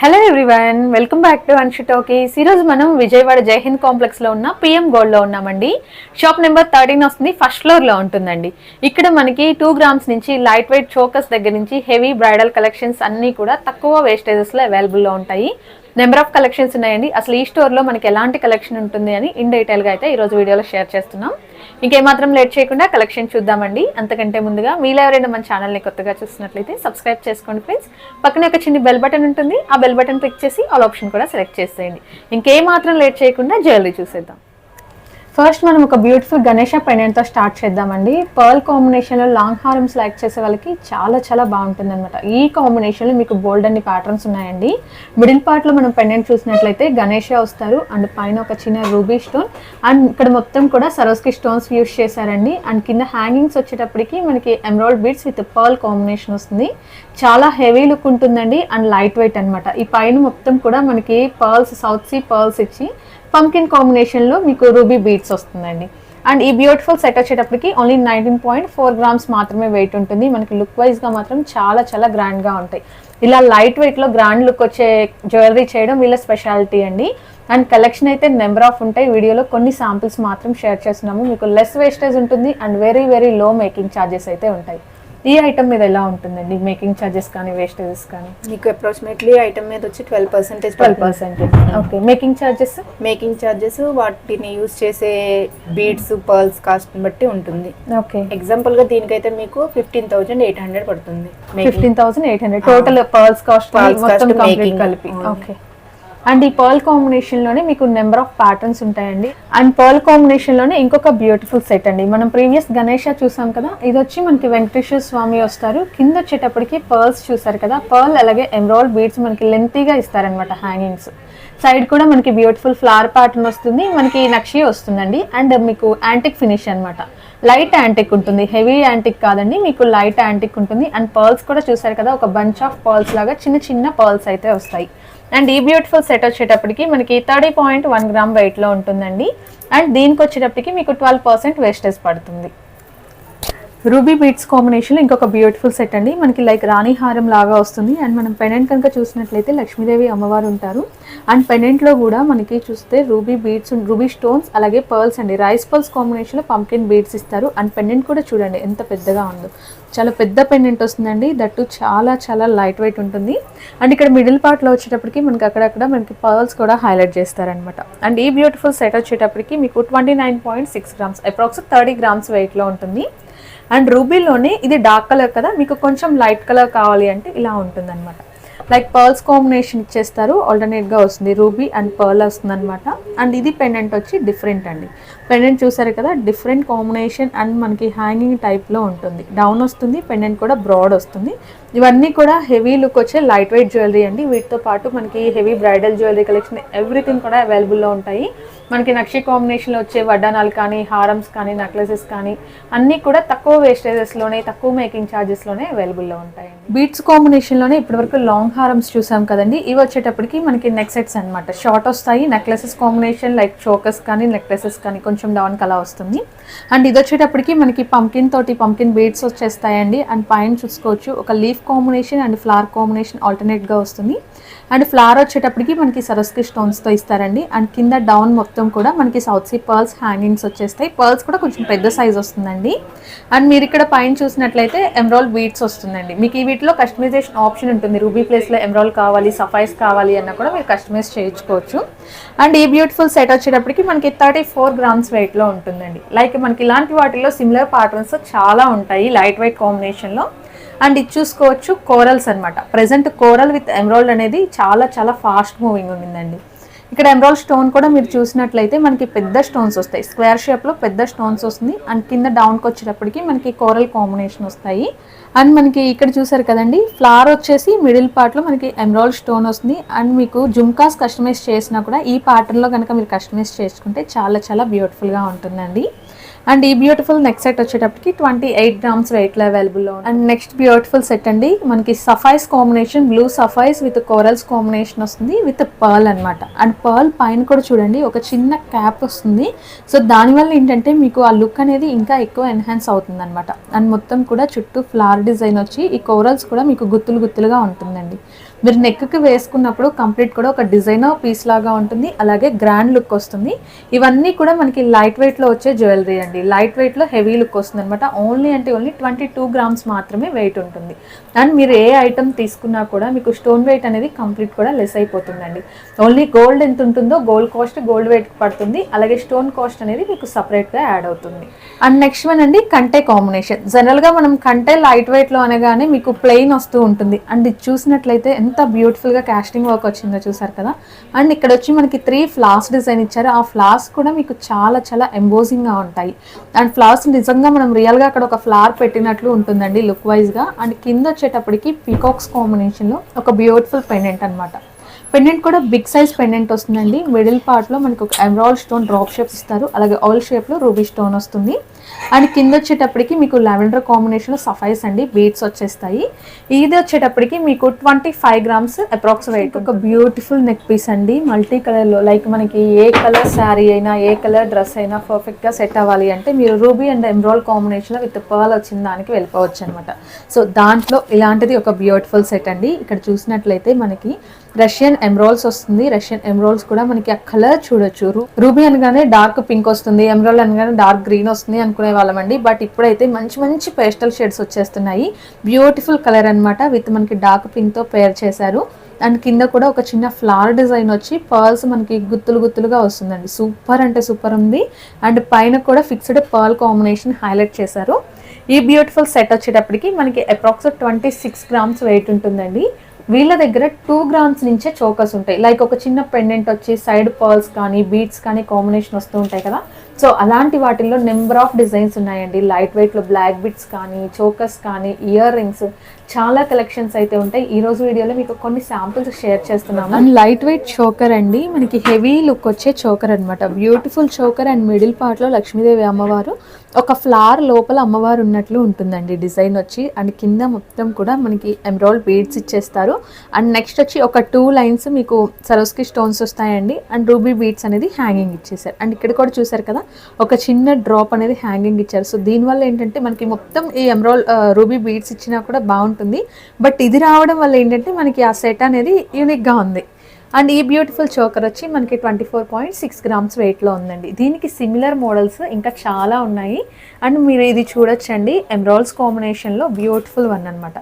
Hello everyone, welcome back to Anshu talkies. ఈరోజు మనం విజయవాడ జైహింద్ complex లో ఉన్న పిఎం గోల్డ్ లో ఉన్నామండి. షాప్ నెంబర్ 13 వస్తుంది, ఫస్ట్ ఫ్లోర్ లో ఉంటుందండి. ఇక్కడ మనకి 2 grams నుంచి లైట్ వెయిట్ చోకస్ దగ్గర నుంచి హెవీ బ్రైడల్ కలెక్షన్స్ అన్ని కూడా తక్కువ వేస్టేజెస్ లో అవైలబుల్ లో ఉంటాయి. నెంబర్ ఆఫ్ కలెక్షన్స్ ఉన్నాయండి. అసలు ఈ స్టోర్ లో మనకి ఎలాంటి కలెక్షన్ ఉంటుంది అని ఇన్ డీటెయిల్ గా అయితే ఈ రోజు వీడియోలో షేర్ చేస్తున్నాం. ఇంకేమాత్రం లేట్ చేయకుండా కలెక్షన్ చూద్దామండి. అంతకంటే ముందుగా మీలో ఎవరైనా మన ఛానల్ని కొత్తగా చూస్తున్నట్లయితే సబ్స్క్రైబ్ చేసుకోండి ఫ్రెండ్స్. పక్కనే ఒక చిన్న బెల్ బటన్ ఉంటుంది, ఆ బెల్ బటన్ క్లిక్ చేసి ఆల్ ఆప్షన్ కూడా సెలెక్ట్ చేసేయండి. ఇంకేమాత్రం లేట్ చేయకుండా జ్యువెలరీ చూసేద్దాం. ఫస్ట్ మనం ఒక బ్యూటిఫుల్ గణేష పెండెంట్తో స్టార్ట్ చేద్దామండి. పర్ల్ కాంబినేషన్లో లాంగ్ హారమ్స్ లైక్ చేసే వాళ్ళకి చాలా బాగుంటుంది అనమాట. ఈ కాంబినేషన్లో మీకు బోల్డ్ అన్ని ప్యాటర్న్స్ ఉన్నాయండి. మిడిల్ పార్ట్లో మనం పెండెంట్ చూసినట్లయితే గణేష వస్తారు అండ్ పైన ఒక చిన్న రూబీ స్టోన్ అండ్ ఇక్కడ మొత్తం కూడా సరోస్కి స్టోన్స్ యూస్ చేశారండి. అండ్ కింద హ్యాంగింగ్స్ వచ్చేటప్పటికి మనకి emerald beads with pearl combination వస్తుంది. చాలా హెవీ లుక్ ఉంటుందండి అండ్ లైట్ వెయిట్ అనమాట. ఈ పైన మొత్తం కూడా మనకి పర్ల్స్, సౌత్ సీ పర్ల్స్ ఇచ్చి పంకిన్ కాంబినేషన్లో మీకు రూబీ బీడ్స్ వస్తుందండి. అండ్ ఈ బ్యూటిఫుల్ సెట్ వచ్చేటప్పటికి ఓన్లీ 19.4 grams మాత్రమే వెయిట్ ఉంటుంది. మనకి లుక్ వైజ్గా మాత్రం చాలా గ్రాండ్గా ఉంటాయి. ఇలా లైట్ వెయిట్లో గ్రాండ్ లుక్ వచ్చే జ్యువెలరీ చేయడం వీళ్ళ స్పెషాలిటీ అండి. అండ్ కలెక్షన్ అయితే నెంబర్ ఆఫ్ ఉంటాయి. వీడియోలో కొన్ని శాంపిల్స్ మాత్రం షేర్ చేస్తున్నాము. మీకు లెస్ వేస్టేజ్ ఉంటుంది and very low making charges అయితే ఉంటాయి. ఈ ఐటమ్ మీద ఎలా ఉంటుందండి మేకింగ్ ఛార్జెస్ కానీ వేస్టేజెస్ కానీ? మీకు అప్రాక్సిమేట్లీ ఐటమ్ మీద వచ్చి 12%. ఓకే. మేకింగ్ ఛార్జెస్ వాటిని యూజ్ చేసే బీడ్స్, పర్ల్స్ కాస్ట్ బట్టి ఉంటుంది. ఓకే. ఎగ్జాంపుల్ గా దీనికైతే మీకు 15,800 పడుతుంది. 15,800 టోటల్ పర్ల్స్ కాస్ట్ మొత్తం కంప్లీట్ కలిపి. ఓకే. అండ్ ఈ పర్ల్ కాంబినేషన్ లోనే మీకు నెంబర్ ఆఫ్ ప్యాటర్న్స్ ఉంటాయండి. అండ్ పర్ల్ కాంబినేషన్ లోనే ఇంకొక బ్యూటిఫుల్ సెట్ అండి. మనం ప్రీవియస్ గణేష చూసాం కదా, ఇది వచ్చి మనకి వెంకటేశ్వర స్వామి వస్తారు. కింద వచ్చేటప్పటికి పర్ల్స్ చూసారు కదా, పర్ల్ అలాగే ఎమరాల్డ్ బీడ్స్ మనకి లెంతీగా ఇస్తారనమాట. హ్యాంగింగ్స్ సైడ్ కూడా మనకి బ్యూటిఫుల్ ఫ్లవర్ ప్యాటర్న్ వస్తుంది, మనకి నక్షి వస్తుందండి. అండ్ మీకు యాంటిక్ ఫినిష్ అనమాట. లైట్ యాంటిక్ ఉంటుంది, హెవీ యాంటిక్ కాదండి, మీకు లైట్ యాంటిక్ ఉంటుంది. అండ్ పర్ల్స్ కూడా చూసారు కదా, ఒక బంచ్ ఆఫ్ పర్ల్స్ లాగా చిన్న పర్ల్స్ అయితే వస్తాయి. అండ్ ఈ బ్యూటిఫుల్ సెట్ వచ్చేటప్పటికి మనకి 30.1 gram వెయిట్లో ఉంటుందండి. అండ్ దీనికి వచ్చేటప్పటికి మీకు 12% వేస్టేజ్ పడుతుంది. రూబీ బీడ్స్ కాంబినేషన్లో ఇంకొక బ్యూటిఫుల్ సెట్ అండి. మనకి లైక్ రాణి హారం లాగా వస్తుంది. అండ్ మనం పెండెంట్ కనుక చూసినట్లయితే లక్ష్మీదేవి అమ్మవారు ఉంటారు. అండ్ పెండెంట్లో కూడా మనకి చూస్తే రూబీ బీడ్స్, రూబీ స్టోన్స్ అలాగే పర్ల్స్ అండి. రైస్ పర్ల్స్ కాంబినేషన్లో పంకిన్ బీడ్స్ ఇస్తారు. అండ్ పెండెంట్ కూడా చూడండి ఎంత పెద్దగా ఉందో, చాలా పెద్ద పెండెంట్ వస్తుందండి. దట్టు చాలా లైట్ వెయిట్ ఉంటుంది. అండ్ ఇక్కడ మిడిల్ పార్ట్లో వచ్చేటప్పటికి మనకి అక్కడక్కడ మనకి పర్ల్స్ కూడా హైలైట్ చేస్తారనమాట. అండ్ ఈ బ్యూటిఫుల్ సెట్ వచ్చేటప్పటికి మీకు 29.6 grams అప్రాక్స్ 30 grams వెయిట్లో ఉంటుంది. అండ్ రూబీలోనే ఇది డార్క్ కలర్ కదా, మీకు కొంచెం లైట్ కలర్ కావాలి అంటే ఇలా ఉంటుంది అనమాట. లైక్ పర్ల్స్ కాంబినేషన్ ఇచ్చేస్తారు, ఆల్టర్నేట్గా వస్తుంది. రూబీ అండ్ పర్ల్ వస్తుంది అనమాట. అండ్ ఇది పెండెంట్ వచ్చి డిఫరెంట్ అండి. పెండెంట్ చూసారు కదా, డిఫరెంట్ కాంబినేషన్ అండ్ మనకి హ్యాంగింగ్ టైప్లో ఉంటుంది. డౌన్ వస్తుంది, పెండెంట్ కూడా బ్రాడ్ వస్తుంది. ఇవన్నీ కూడా హెవీ లుక్ వచ్చే లైట్ వెయిట్ జ్యువెలరీ అండి. వీటితో పాటు మనకి heavy bridal jewellery collection everything కూడా అవైలబుల్లో ఉంటాయి. మనకి నక్షి కాంబినేషన్లో వచ్చే వడ్డానాలు కానీ, హారమ్స్ కానీ, నెక్లెసెస్ కానీ అన్నీ కూడా తక్కువ వేస్టేజెస్లోనే, తక్కువ మేకింగ్ ఛార్జెస్లోనే అవైలబుల్లో ఉంటాయండి. బీడ్స్ కాంబినేషన్లోనే ఇప్పటివరకు లాంగ్ హారమ్స్ చూసాం కదండి. ఇవి వచ్చేటప్పటికి మనకి నెక్ సెట్స్ అనమాట. షార్ట్ వస్తాయి. నెక్లెసెస్ కాంబినేషన్ లైక్ చోకస్ కానీ, నెక్లెసెస్ కానీ కొంచెం డౌన్ కలా వస్తుంది. అండ్ ఇది వచ్చేటప్పటికి మనకి పంకిన్ బీడ్స్ వచ్చేస్తాయండి. అండ్ పైన చూసుకోవచ్చు ఒక leaf combination and flower combination ఆల్టర్నేట్గా వస్తుంది. అండ్ ఫ్లవర్ వచ్చేటప్పటికి మనకి సరస్కి స్టోన్స్తో ఇస్తారండి. అండ్ కింద డౌన్ మొత్తం కూడా మనకి సౌత్ సీ పర్ల్స్ హ్యాంగింగ్స్ వచ్చేస్తాయి. పర్ల్స్ కూడా కొంచెం పెద్ద సైజ్ వస్తుందండి. అండ్ మీరు ఇక్కడ పైన చూసినట్లయితే ఎమరాల్డ్ బీడ్స్ వస్తుందండి. మీకు ఈ వీటిలో కస్టమైజేషన్ ఆప్షన్ ఉంటుంది. రూబీ ప్లేస్లో ఎమరాల్డ్ కావాలి, సఫైస్ కావాలి అన్న కూడా మీరు కస్టమైజ్ చేయించుకోవచ్చు. అండ్ ఈ బ్యూటిఫుల్ సెట్ వచ్చేటప్పటికి మనకి 34 grams వెయిట్లో ఉంటుందండి. లైక్ మనకి ఇలాంటి వాటిలో సిమిలర్ ప్యాటర్న్స్ చాలా ఉంటాయి లైట్ వెయిట్ కాంబినేషన్లో. అండ్ ఇది చూసుకోవచ్చు కోరల్స్ అనమాట. ప్రెసెంట్ కోరల్ విత్ ఎమరాల్డ్ అనేది చాలా ఫాస్ట్ మూవింగ్ ఉందండి. ఇక్కడ ఎమరాల్డ్ స్టోన్ కూడా మీరు చూసినట్లయితే మనకి పెద్ద స్టోన్స్ వస్తాయి, స్క్వేర్ షేప్లో పెద్ద స్టోన్స్ వస్తుంది. అండ్ కింద డౌన్కి వచ్చేటప్పటికి మనకి కోరల్ కాంబినేషన్ వస్తాయి. అండ్ మనకి ఇక్కడ చూసారు కదండి, ఫ్లవర్ వచ్చేసి మిడిల్ పార్ట్లో మనకి ఎమరాల్డ్ స్టోన్ వస్తుంది. అండ్ మీకు జుమ్కాస్ కస్టమైజ్ చేసినా కూడా ఈ ప్యాటర్న్లో కనుక మీరు కస్టమైజ్ చేసుకుంటే చాలా బ్యూటిఫుల్గా ఉంటుందండి. అండ్ ఈ బ్యూటిఫుల్ నెక్ సెట్ వచ్చేటప్పటికి 28 grams వెయిట్లో అవైలబుల్లో ఉంది. అండ్ నెక్స్ట్ బ్యూటిఫుల్ సెట్ అండి, మనకి suffice combination, blue suffice with corals combination వస్తుంది విత్ పర్ల్ అనమాట. అండ్ పర్ల్ పైన కూడా చూడండి ఒక చిన్న క్యాప్ వస్తుంది. సో దానివల్ల ఏంటంటే మీకు ఆ లుక్ అనేది ఇంకా ఎక్కువ ఎన్హాన్స్ అవుతుంది అనమాట. అండ్ మొత్తం కూడా చుట్టూ ఫ్లవర్ డిజైన్ వచ్చి ఈ కోరల్స్ కూడా మీకు గుత్తులుగా ఉంటుందండి. మీరు నెక్కి వేసుకున్నప్పుడు కంప్లీట్ కూడా ఒక డిజైనర్ పీస్ లాగా ఉంటుంది, అలాగే గ్రాండ్ లుక్ వస్తుంది. ఇవన్నీ కూడా మనకి లైట్ వెయిట్లో వచ్చే జ్యువెలరీ అండి. లైట్ వెయిట్లో హెవీ లుక్ వస్తుంది అనమాట. ఓన్లీ 22 గ్రామ్స్ మాత్రమే వెయిట్ ఉంటుంది. అండ్ మీరు ఏ ఐటమ్ తీసుకున్నా కూడా మీకు స్టోన్ వెయిట్ అనేది కంప్లీట్ కూడా లెస్ అయిపోతుందండి. ఓన్లీ గోల్డ్ ఎంత ఉంటుందో గోల్డ్ కాస్ట్ గోల్డ్ వెయిట్ పడుతుంది, అలాగే స్టోన్ కాస్ట్ అనేది మీకు సపరేట్గా యాడ్ అవుతుంది. అండ్ నెక్స్ట్ వన్ అండి కంటే కాంబినేషన్. జనరల్గా మనం కంటే లైట్ వెయిట్లో అనగానే మీకు ప్లెయిన్ వస్తూ ఉంటుంది. అండ్ ఇది చూసినట్లయితే ఎంత బ్యూటిఫుల్గా కాస్టింగ్ వర్క్ వచ్చిందో చూసారు కదా. అండ్ ఇక్కడ వచ్చి మనకి 3 ఫ్లాస్ డిజైన్ ఇచ్చారు. ఆ ఫ్లాస్ కూడా మీకు చాలా చాలా ఎంబోజింగ్గా ఉంటాయి. అండ్ ఫ్లాస్ నిజంగా మనం రియల్గా అక్కడ ఒక ఫ్లవర్ పెట్టినట్లు ఉంటుందండి లుక్ వైజ్గా. అండ్ కింద వచ్చేటప్పటికి పీకాక్స్ కాంబినేషన్లో ఒక బ్యూటిఫుల్ పెండెంట్ అనమాట. పెండెంట్ కూడా బిగ్ సైజ్ పెండెంట్ వస్తుందండి. మిడిల్ పార్ట్లో మనకు ఒక ఎమరాల్డ్ స్టోన్ డ్రాప్ షేప్ ఇస్తారు, అలాగే ఆల్ షేప్లో రూబీ స్టోన్ వస్తుంది. అండ్ కింద వచ్చేటప్పటికి మీకు లావెండర్ కాంబినేషన్లో సఫైస్ అండి బీడ్స్ వచ్చేస్తాయి. ఇది వచ్చేటప్పటికి మీకు 25 గ్రామ్స్ అప్రాక్స్ వెయిట్. ఒక బ్యూటిఫుల్ నెక్ పీస్ అండి మల్టీ కలర్లో. లైక్ మనకి ఏ కలర్ శారీ అయినా ఏ కలర్ డ్రెస్ అయినా పర్ఫెక్ట్గా సెట్ అవ్వాలి అంటే మీరు రూబీ అండ్ ఎమరాల్డ్ కాంబినేషన్లో విత్ పర్ల్ వచ్చిన దానికి వెళ్ళిపోవచ్చు అనమాట. సో దాంట్లో ఇలాంటిది ఒక బ్యూటిఫుల్ సెట్ అండి. ఇక్కడ చూసినట్లయితే మనకి రష్యన్ ఎమరాల్డ్స్ వస్తుంది. రష్యన్ ఎమరాల్డ్స్ కూడా మనకి ఆ కలర్ చూడొచ్చు. రూబీ అనగానే డార్క్ పింక్ వస్తుంది, ఎమరాల్డ్ అనగానే డార్క్ గ్రీన్ వస్తుంది అనుకునే వాళ్ళమండి. బట్ ఇప్పుడైతే మంచి మంచి పేస్టల్ షేడ్స్ వచ్చేస్తున్నాయి. బ్యూటిఫుల్ కలర్ అనమాట, విత్ మనకి డార్క్ పింక్తో పేర్ చేశారు. అండ్ కింద కూడా ఒక చిన్న ఫ్లవర్ డిజైన్ వచ్చి పర్ల్స్ మనకి గుత్తులు గుత్తులుగా వస్తుందండి. సూపర్ అంటే సూపర్ ఉంది. అండ్ పైన కూడా ఫిక్స్డ్ పర్ల్ కాంబినేషన్ హైలైట్ చేశారు. ఈ బ్యూటిఫుల్ సెట్ వచ్చేటప్పటికి మనకి అప్రాక్స్ 26 గ్రామ్స్ వెయిట్ ఉంటుందండి. వీళ్ళ దగ్గర 2 గ్రామ్స్ నుంచే చోకర్స్ ఉంటాయి. లైక్ ఒక చిన్న పెండెంట్ వచ్చి సైడ్ పర్ల్స్ కానీ బీడ్స్ కానీ కాంబినేషన్ వస్తూ ఉంటాయి కదా. సో అలాంటి వాటిల్లో నెంబర్ ఆఫ్ డిజైన్స్ ఉన్నాయండి. లైట్ వెయిట్లో బ్లాక్ బిట్స్ కానీ చోకర్స్ కానీ ఇయర్ రింగ్స్ చాలా కలెక్షన్స్ అయితే ఉంటాయి. ఈ రోజు వీడియోలో మీకు కొన్ని శాంపిల్స్ షేర్ చేస్తున్నాము. అండ్ లైట్ వెయిట్ చోకర్ అండి, మనకి హెవీ లుక్ వచ్చే చోకర్ అనమాట. Beautiful choker. అండ్ మిడిల్ పార్ట్లో లక్ష్మీదేవి అమ్మవారు ఒక ఫ్లవర్ లోపల అమ్మవారు ఉన్నట్లు ఉంటుందండి డిజైన్ వచ్చి. అండ్ కింద మొత్తం కూడా మనకి ఎమరాల్డ్ బీడ్స్ ఇచ్చేస్తారు. అండ్ నెక్స్ట్ వచ్చి ఒక 2 లైన్స్ మీకు సరోస్కి స్టోన్స్ వస్తాయండి. అండ్ రూబీ బీడ్స్ అనేది హ్యాంగింగ్ ఇచ్చేసారు. అండ్ ఇక్కడ కూడా చూసారు కదా ఒక చిన్న డ్రాప్ అనేది హ్యాంగింగ్ ఇచ్చారు. సో దీనివల్ల ఏంటంటే మనకి మొత్తం ఈ ఎమరాల్డ్ రూబీ బీడ్స్ ఇచ్చినా కూడా బాగుంటుంది. బట్ ఇది రావడం వల్ల ఏంటంటే మనకి ఆ సెట్ అనేది యూనిక్గా ఉంది. అండ్ ఈ బ్యూటిఫుల్ చోకర్ వచ్చి మనకి 24.6 గ్రామ్స్ వెయిట్లో ఉందండి. దీనికి సిమిలర్ మోడల్స్ ఇంకా చాలా ఉన్నాయి. అండ్ మీరు ఇది చూడొచ్చండి, ఎమరాల్డ్స్ కాంబినేషన్లో బ్యూటిఫుల్ వన్ అనమాట.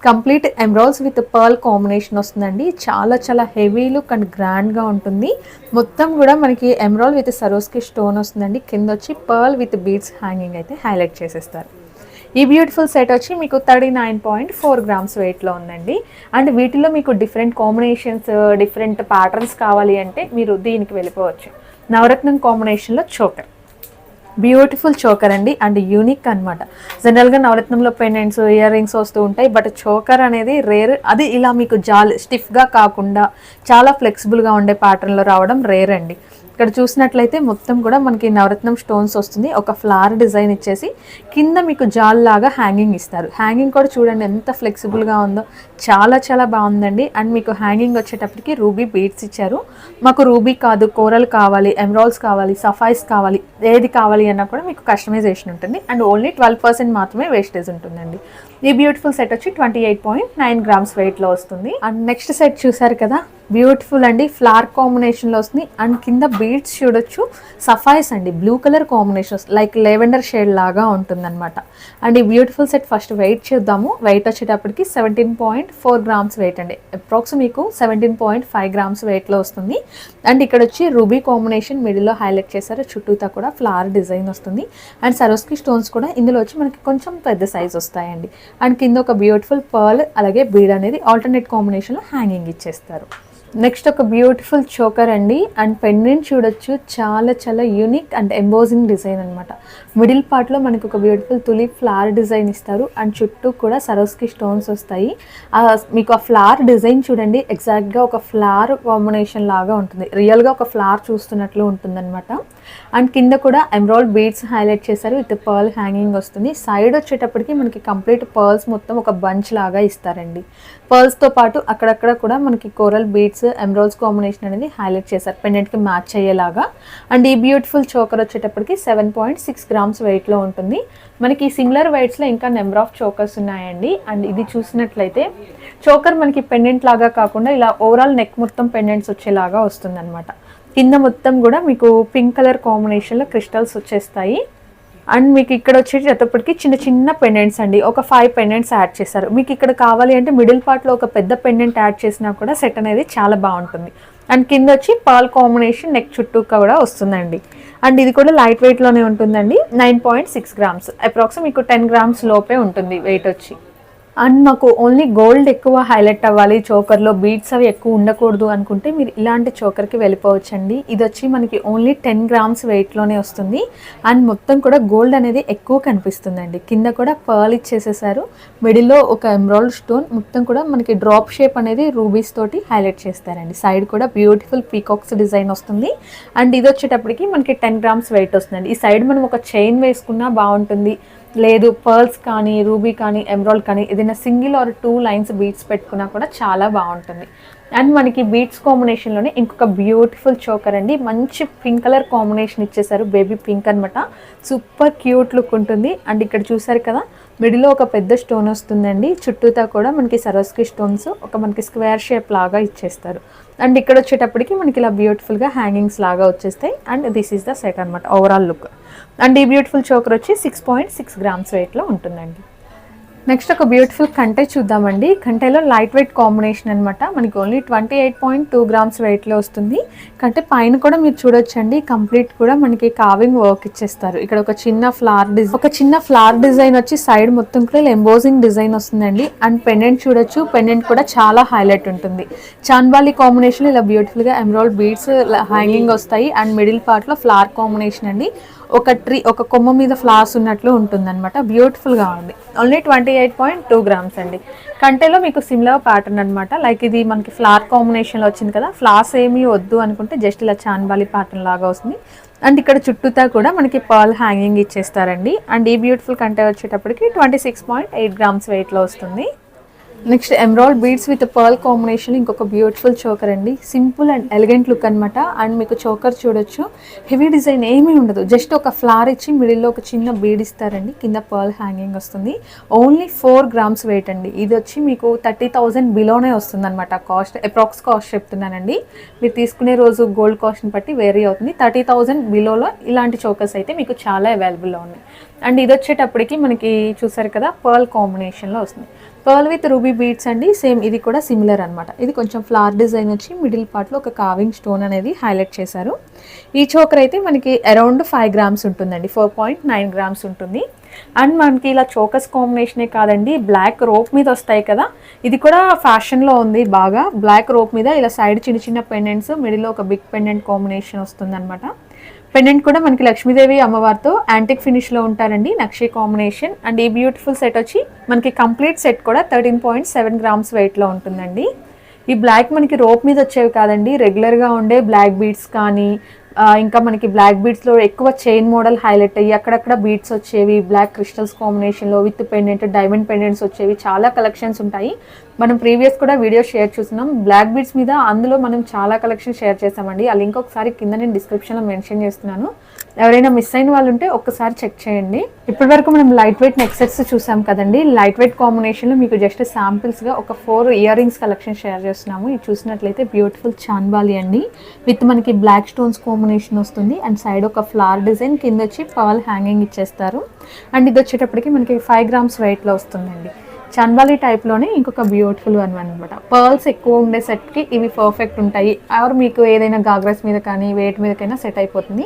Complete emeralds with pearl combination వస్తుందండి. చాలా చాలా హెవీ లుక్ అండ్ గ్రాండ్గా ఉంటుంది. మొత్తం కూడా మనకి ఎమరాల్డ్ విత్ సరోస్కి స్టోన్ వస్తుందండి. కింద వచ్చి పర్ల్ విత్ బీడ్స్ హ్యాంగింగ్ అయితే హైలైట్ చేసేస్తారు. ఈ బ్యూటిఫుల్ సెట్ వచ్చి మీకు 39.4 గ్రామ్స్ వెయిట్లో ఉందండి. అండ్ వీటిలో మీకు డిఫరెంట్ కాంబినేషన్స్ డిఫరెంట్ ప్యాటర్న్స్ కావాలి అంటే మీరు దీనికి వెళ్ళిపోవచ్చు. నవరత్నం కాంబినేషన్లో చోకర్, బ్యూటిఫుల్ చోకర్ అండి. అండ్ యూనిక్ అనమాట. జనరల్గా నవరత్నంలో పెండెంట్స్ ఇయర్ రింగ్స్ వస్తూ ఉంటాయి, బట్ చోకర్ అనేది రేర్. అది ఇలా మీకు స్టిఫ్గా కాకుండా చాలా ఫ్లెక్సిబుల్గా ఉండే ప్యాటర్న్లో రావడం రేర్ అండి. ఇక్కడ చూసినట్లయితే మొత్తం కూడా మనకి నవరత్నం స్టోన్స్ వస్తుంది. ఒక ఫ్లవర్ డిజైన్ ఇచ్చేసి కింద మీకు జాల్ లాగా హ్యాంగింగ్ ఇస్తారు. హ్యాంగింగ్ కూడా చూడండి ఎంత ఫ్లెక్సిబుల్గా ఉందో, చాలా చాలా బాగుందండి. అండ్ మీకు హ్యాంగింగ్ వచ్చేటప్పటికి రూబీ బీడ్స్ ఇచ్చారు. మాకు రూబీ కాదు కోరల్ కావాలి, ఎమరాల్డ్స్ కావాలి, సఫైస్ కావాలి, ఏది కావాలి అన్నా కూడా మీకు కస్టమైజేషన్ ఉంటుంది. అండ్ ఓన్లీ 12% మాత్రమే వేస్టేజ్ ఉంటుందండి. ఈ బ్యూటిఫుల్ సెట్ వచ్చి 28.9 గ్రామ్స్ వెయిట్లో వస్తుంది. అండ్ నెక్స్ట్ సెట్ చూసారు కదా, బ్యూటిఫుల్ అండి, ఫ్లవర్ కాంబినేషన్లో వస్తుంది. అండ్ కింద బీడ్స్ చూడొచ్చు, సఫైస్ అండి, blue colour combination like lavender shade లాగా ఉంటుందన్నమాట. అండ్ ఈ బ్యూటిఫుల్ సెట్ ఫస్ట్ వెయిట్ చూద్దాము. వెయిట్ వచ్చేటప్పటికి 17.4 గ్రామ్స్ వెయిట్ అండి. అప్రాక్స్ మీకు 17.5 గ్రామ్స్ వెయిట్లో వస్తుంది. అండ్ ఇక్కడ వచ్చి రూబీ కాంబినేషన్ మిడిల్లో హైలైట్ చేశారు. చుట్టూతా కూడా ఫ్లవర్ డిజైన్ వస్తుంది. అండ్ సరోస్కి స్టోన్స్ కూడా ఇందులో వచ్చి మనకి కొంచెం పెద్ద సైజ్ వస్తాయండి. అండ్ కింద ఒక బ్యూటిఫుల్ పర్ల్ అలాగే బీడ్ అనేది ఆల్టర్నేట్ కాంబినేషన్లో హ్యాంగింగ్ ఇచ్చేస్తారు. నెక్స్ట్ ఒక బ్యూటిఫుల్ చోకర్ అండి. అండ్ పెండెంట్ చూడొచ్చు, చాలా చాలా యూనిక్ అండ్ ఎంబోజింగ్ డిజైన్ అనమాట. మిడిల్ పార్ట్లో మనకు ఒక బ్యూటిఫుల్ తులిప్ ఫ్లవర్ డిజైన్ ఇస్తారు. అండ్ చుట్టూ కూడా సరోస్కి స్టోన్స్ వస్తాయి. మీకు ఆ ఫ్లవర్ డిజైన్ చూడండి, ఎగ్జాక్ట్గా ఒక ఫ్లవర్ కాంబినేషన్ లాగా ఉంటుంది. రియల్గా ఒక ఫ్లవర్ చూస్తున్నట్లు ఉంటుందన్నమాట. అండ్ కింద కూడా ఎమరాల్డ్ బీడ్స్ హైలైట్ చేశారు విత్ పర్ల్ హ్యాంగింగ్ వస్తుంది. సైడ్ వచ్చేటప్పటికి మనకి కంప్లీట్ పర్ల్స్ మొత్తం ఒక బంచ్ లాగా ఇస్తారండి. పర్ల్స్తో పాటు అక్కడక్కడ కూడా మనకి కోరల్ బీడ్స్ ఎమరాల్డ్స్ కాంబినేషన్ అనేది హైలైట్ చేశారు పెండెంట్కి మ్యాచ్ అయ్యేలాగా. అండ్ ఈ బ్యూటిఫుల్ చోకర్ వచ్చేటప్పటికి 7.6 grams వెయిట్లో ఉంటుంది. మనకి సిమిలర్ వెయిట్స్లో ఇంకా నెంబర్ ఆఫ్ చోకర్స్ ఉన్నాయండి. అండ్ ఇది చూసినట్లయితే చోకర్ మనకి పెండెంట్ లాగా కాకుండా ఇలా ఓవరాల్ నెక్ మొత్తం పెండెంట్స్ వచ్చేలాగా వస్తుంది అనమాట. కింద మొత్తం కూడా మీకు పింక్ కలర్ కాంబినేషన్లో క్రిస్టల్స్ వచ్చేస్తాయి. అండ్ మీకు ఇక్కడ వచ్చేటప్పటికి చిన్న చిన్న పెండెంట్స్ అండి, ఒక 5 పెండెంట్స్ యాడ్ చేశారు. మీకు ఇక్కడ కావాలి అంటే మిడిల్ పార్ట్లో ఒక పెద్ద పెండెంట్ యాడ్ చేసినా కూడా సెట్ అనేది చాలా బాగుంటుంది. అండ్ కింద వచ్చి పర్ల్ కాంబినేషన్ నెక్ చుట్టూ కూడా వస్తుందండి. అండ్ ఇది కూడా లైట్ వెయిట్లోనే ఉంటుందండి. 9.6 grams అప్రాక్స్ మీకు 10 grams లోపే ఉంటుంది వెయిట్ వచ్చి. అండ్ మాకు ఓన్లీ గోల్డ్ ఎక్కువ హైలైట్ అవ్వాలి, చోకర్లో బీడ్స్ అవి ఎక్కువ ఉండకూడదు అనుకుంటే మీరు ఇలాంటి చోకర్కి వెళ్ళిపోవచ్చండి. ఇది వచ్చి మనకి ఓన్లీ 10 grams వెయిట్లోనే వస్తుంది. అండ్ మొత్తం కూడా గోల్డ్ అనేది ఎక్కువ కనిపిస్తుందండి. కింద కూడా పర్ల్ ఇచ్చేసేసారు, మిడిల్లో ఒక ఎమరాల్డ్ స్టోన్, మొత్తం కూడా మనకి డ్రాప్ షేప్ అనేది రూబీస్ తోటి హైలైట్ చేస్తారండి. సైడ్ కూడా బ్యూటిఫుల్ పీకాక్స్ డిజైన్ వస్తుంది. అండ్ ఇది వచ్చేటప్పటికి మనకి 10 grams వెయిట్ వస్తుందండి. ఈ సైడ్ మనం ఒక చైన్ వేసుకున్నా బాగుంటుంది, లేదు పర్ల్స్ కానీ రూబీ కానీ ఎమరాల్డ్ కానీ ఏదైనా సింగిల్ ఆర్ 2 lines బీడ్స్ పెట్టుకున్నా కూడా చాలా బాగుంటుంది. అండ్ మనకి బీడ్స్ కాంబినేషన్లోనే ఇంకొక బ్యూటిఫుల్ చోకర్ అండి. మంచి పింక్ కలర్ కాంబినేషన్ ఇచ్చేసారు, బేబీ పింక్ అనమాట. సూపర్ క్యూట్ లుక్ ఉంటుంది. అండ్ ఇక్కడ చూసారు కదా మిడిల్లో ఒక పెద్ద స్టోన్ వస్తుందండి, చుట్టూతా కూడా మనకి సరోస్కి స్టోన్స్ ఒక మనకి స్క్వేర్ షేప్ లాగా ఇచ్చేస్తారు. అండ్ ఇక్కడ వచ్చేటప్పటికి మనకి ఇలా బ్యూటిఫుల్గా హ్యాంగింగ్స్ లాగా వచ్చేస్తాయి. And this is the set అనమాట ఓవరాల్ లుక్. అండ్ ఈ బ్యూటిఫుల్ చోకర్ వచ్చి 6.6 grams వెయిట్లో ఉంటుందండి. నెక్స్ట్ ఒక బ్యూటిఫుల్ కంటే చూద్దామండి. కంటేలో లైట్ వెయిట్ కాంబినేషన్ అనమాట. మనకి ఓన్లీ 28.2 grams వెయిట్లో వస్తుంది. కంటే పైన కూడా మీరు చూడొచ్చండి, కంప్లీట్ కూడా మనకి కావింగ్ వర్క్ ఇచ్చేస్తారు. ఇక్కడ ఒక చిన్న ఫ్లవర్ డిజైన్ వచ్చి సైడ్ మొత్తం కూడా ఎంబోజింగ్ డిజైన్ వస్తుందండి. అండ్ పెండెంట్ చూడొచ్చు, పెండెంట్ కూడా చాలా హైలైట్ ఉంటుంది. చాన్బాలి కాంబినేషన్ ఇలా బ్యూటిఫుల్గా ఎమరాల్డ్ బీడ్స్ హ్యాంగింగ్ వస్తాయి. అండ్ మిడిల్ పార్ట్లో ఫ్లవర్ కాంబినేషన్ అండి, ఒక కొమ్మ మీద ఫ్లవర్స్ ఉన్నట్లు ఉంటుంది అనమాట. బ్యూటిఫుల్గా ఉంది. ఓన్లీ 28.2 grams అండి. కంటేలో మీకు సిమిలర్ ప్యాటర్న్ అనమాట. లైక్ ఇది మనకి ఫ్లవర్ కాంబినేషన్లో వచ్చింది కదా, ఫ్లవర్స్ ఏమీ వద్దు అనుకుంటే జస్ట్ ఇలా చాన్బాలి ప్యాటర్న్ లాగా వస్తుంది. అండ్ ఇక్కడ చుట్టూతా కూడా మనకి పర్ల్ హ్యాంగింగ్ ఇచ్చేస్తారండి. అండ్ ఈ బ్యూటిఫుల్ కంటే వచ్చేటప్పటికి 26.8 grams వెయిట్లో వస్తుంది. Next emerald beads with pearl combination ఇంకొక బ్యూటిఫుల్ చోకర్ అండి. సింపుల్ అండ్ ఎలిగెంట్ లుక్ అనమాట. అండ్ మీకు చోకర్ చూడొచ్చు, హెవీ డిజైన్ ఏమీ ఉండదు, జస్ట్ ఒక ఫ్లవర్ ఇచ్చి మిడిల్లో ఒక చిన్న బీడ్ ఇస్తారండి. కింద పర్ల్ హ్యాంగింగ్ వస్తుంది. ఓన్లీ 4 grams వెయిట్ అండి. ఇది వచ్చి మీకు 30,000 బిలోనే వస్తుంది అనమాట. కాస్ట్ అప్రాక్స్ కాస్ట్ చెప్తున్నానండి, మీరు తీసుకునే రోజు గోల్డ్ కాస్ట్ని బట్టి వేరీ అవుతుంది. 30,000 బిలోలో ఇలాంటి చోకర్స్ అయితే మీకు చాలా అవైలబుల్లో ఉన్నాయి. అండ్ ఇది వచ్చేటప్పటికి మనకి చూసారు కదా పర్ల్ కాంబినేషన్లో వస్తుంది. పర్ల్ విత్ రూబీ బీడ్స్ అండి, సేమ్ ఇది కూడా సిమిలర్ అనమాట. ఇది కొంచెం ఫ్లవర్ డిజైన్ వచ్చి మిడిల్ పార్ట్లో ఒక కావింగ్ స్టోన్ అనేది హైలైట్ చేశారు. ఈ చోకర్ అయితే మనకి అరౌండ్ 5 grams ఉంటుందండి, 4.9 grams ఉంటుంది. అండ్ మనకి ఇలా చోకర్స్ కాంబినేషనే కాదండి, బ్లాక్ రోప్ మీద వస్తాయి కదా, ఇది కూడా ఫ్యాషన్లో ఉంది బాగా. బ్లాక్ రోప్ మీద ఇలా సైడ్ చిన్న చిన్న పెండెంట్స్, మిడిల్లో ఒక బిగ్ పెండెంట్ కాంబినేషన్ వస్తుంది అనమాట. పెండెంట్ కూడా మనకి లక్ష్మీదేవి అమ్మవారితో యాంటిక్ ఫినిష్లో ఉంటారండి, నక్షి కాంబినేషన్. అండ్ ఈ బ్యూటిఫుల్ సెట్ వచ్చి మనకి కంప్లీట్ సెట్ కూడా 13.7 grams వెయిట్లో ఉంటుందండి. ఈ బ్లాక్ మనకి రోప్ మీద వచ్చేవి కాదండి, రెగ్యులర్గా ఉండే బ్లాక్ బీడ్స్ కానీ ఇంకా మనకి బ్లాక్ బీడ్స్లో ఎక్కువ చైన్ మోడల్ హైలైట్ అయ్యి అక్కడక్కడ బీడ్స్ వచ్చేవి, బ్లాక్ క్రిస్టల్స్ కాంబినేషన్లో విత్ పెండెంట్, డైమండ్ పెండెంట్స్ వచ్చేవి, చాలా కలెక్షన్స్ ఉంటాయి. మనం ప్రీవియస్ కూడా వీడియో షేర్ చూస్తున్నాం బ్లాక్ బీడ్స్ మీద, అందులో మనం చాలా కలెక్షన్ షేర్ చేసామండి. ఆ లింక్ ఒకసారి కింద నేను డిస్క్రిప్షన్లో మెన్షన్ చేస్తున్నాను, ఎవరైనా మిస్ అయిన వాళ్ళు ఉంటే ఒక్కసారి చెక్ చేయండి. ఇప్పటి వరకు మనం లైట్ వెయిట్ నెక్ సెట్స్ చూసాం కదండి. లైట్ వెయిట్ కాంబినేషన్లో మీకు జస్ట్ శాంపిల్స్గా ఒక 4 ఇయర్ రింగ్స్ కలెక్షన్ షేర్ చేస్తున్నాము. ఇది చూసినట్లయితే బ్యూటిఫుల్ చాన్బాలి అండి, విత్ మనకి బ్లాక్ స్టోన్స్ కాంబినేషన్ వస్తుంది. అండ్ సైడ్ ఒక ఫ్లవర్ డిజైన్, కింద వచ్చి పర్ల్ హ్యాంగింగ్ ఇచ్చేస్తారు. అండ్ ఇది వచ్చేటప్పటికి మనకి 5 grams వెయిట్లో వస్తుందండి. చాన్బాలి టైప్లోనే ఇంకొక బ్యూటిఫుల్ వన్ అనమాట. పర్ల్స్ ఎక్కువ ఉండే సెట్కి ఇవి పర్ఫెక్ట్ ఉంటాయి. ఆర్ మీకు ఏదైనా గాగ్రాస్ మీద కానీ వెయిట్ మీదకైనా సెట్ అయిపోతుంది.